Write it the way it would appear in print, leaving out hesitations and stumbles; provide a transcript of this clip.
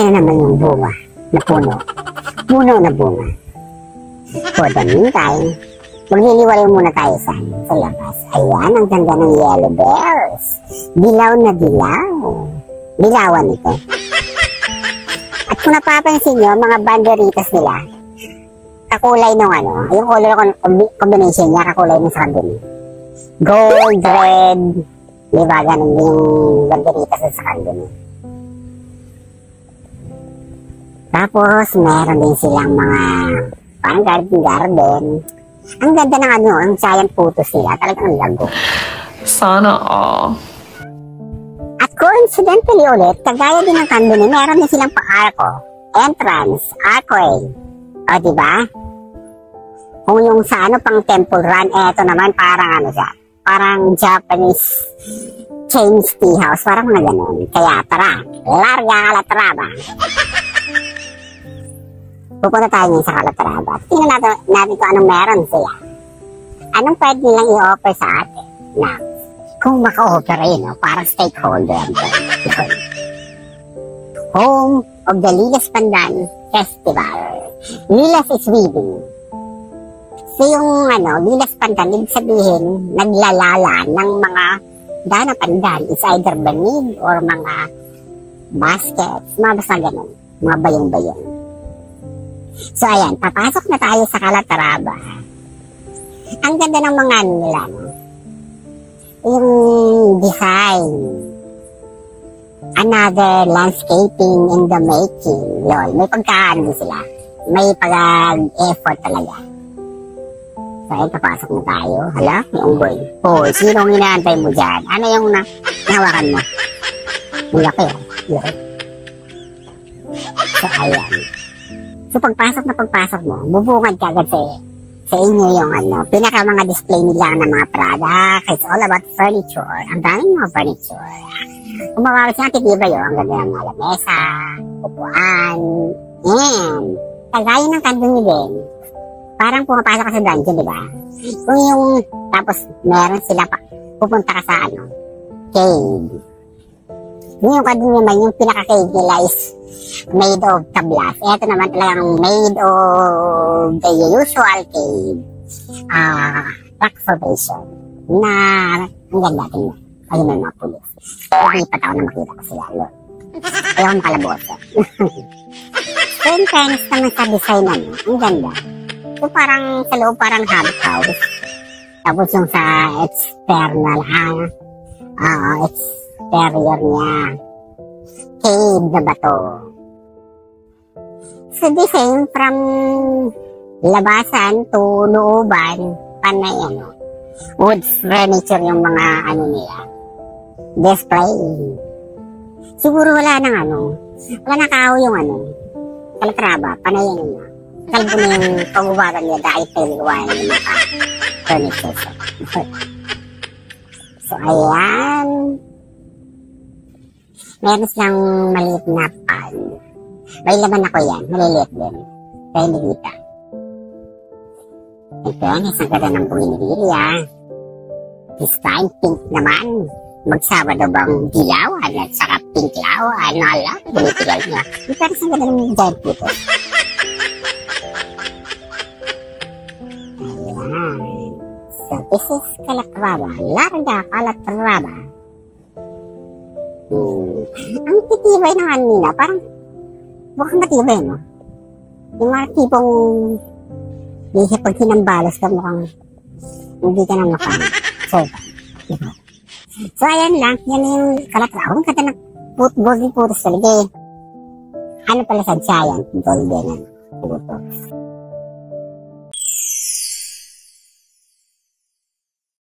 na naman yung bunga na puno. Puno na bunga. For the meantime, magliliwalay muna tayo sa labas. Ayan, ang ganda ng yellow bells. Dilaw na dilaw. Dilawan ito. At kung napapansin nyo, mga banderitas nila, kakulay ng yung color combination niya, kakulay ng sa kabin. Gold, red, diba, ganun yung banderitas sa kabin. Tapos, meron din silang mga parang garden. Ang ganda ng ang giant photos nila, talagang lago. Sana all. At coincidentally ulit, kagaya din ng Kanduni, meron din silang pa-arco, entrance, archway. O, diba? Kung yung sa pang temple run, eto naman parang siya, parang Japanese Chinese tea house, parang mga ganun. Kaya tara, larga Calatrava. Pupunta tayo ngayon sa Calatrava. Tingnan natin kung anong meron sila. Anong pwede nilang i-offer sa atin na kung maka-offer parang stakeholder. Home of the Lilas Pandan Festival. Lilas is weaving. So yung Lilas Pandan, ibig sabihin, naglalala ng mga dana pandan. It's either banig or mga baskets, mga basta ganun, mga bayong-bayong. So ayan, papasok na tayo sa Calatrava. Ang ganda ng mga nila, yung design. Another landscaping in the making. Lol, may pagkaan sila. May pag-effort talaga. So ayan, papasok na tayo. Hala, may unggoy. Oh, sinong inaantay mo dyan? Ano yung nahawakan mo? Ang laki, laki. So ayan. So pagpasok mo, bubungad ka agad sa inyo yung pinaka mga display nila ng mga product. It's all about furniture. Ang daming mga furniture. Kung mapapansin natin, diba ang ganda ng mga lamesa, upuan, and kagaya ng Kanduni din. Parang pumapasok ka sa dungeon, diba? Kung yung, tapos meron sila pupunta ka sa cave. Yung Kanduni naman, yung pinaka-cave nila is made of tablas. Ito naman talagang made of the usual cave rock formation na ang ganda tingnan. Ayun na mga pulis. Nakipat ako na makita ko sila. Ayaw makalabosa. So in fairness naman sa design ang ganda. So parang sa loob parang habit house. Tapos yung sa external exterior niya cave na bato. So design from labasan to looban, panay wood furniture yung mga nila. Display. Siguro wala nang wala nang kahoy yung Calatrava, panay kalbo na yung pagbubagan niya dahil pagbubagan yung mga furniture. So ayan. Meron silang maliit na pan. May laman ako yan. Maliliit din. Kaya hindi kita. Ito yan. Isang ganda ng buwinilya. This time, pink naman. Magsama daw bang dilawan at saka pink lawan. Nala, bumitigal niya. Pero isang ganda ng giant puto. Ayan. So, this is Calatrava. Larga Calatrava. Ang titibay ng nila, parang mukhang matibay, no? Yung mga tipong pag hinambalos ka mukhang hindi ka na makang diba? So ayan lang, yan yung Calatrava. Ang ganda ng golden putos talaga eh. Ano pala sa giant golden putos.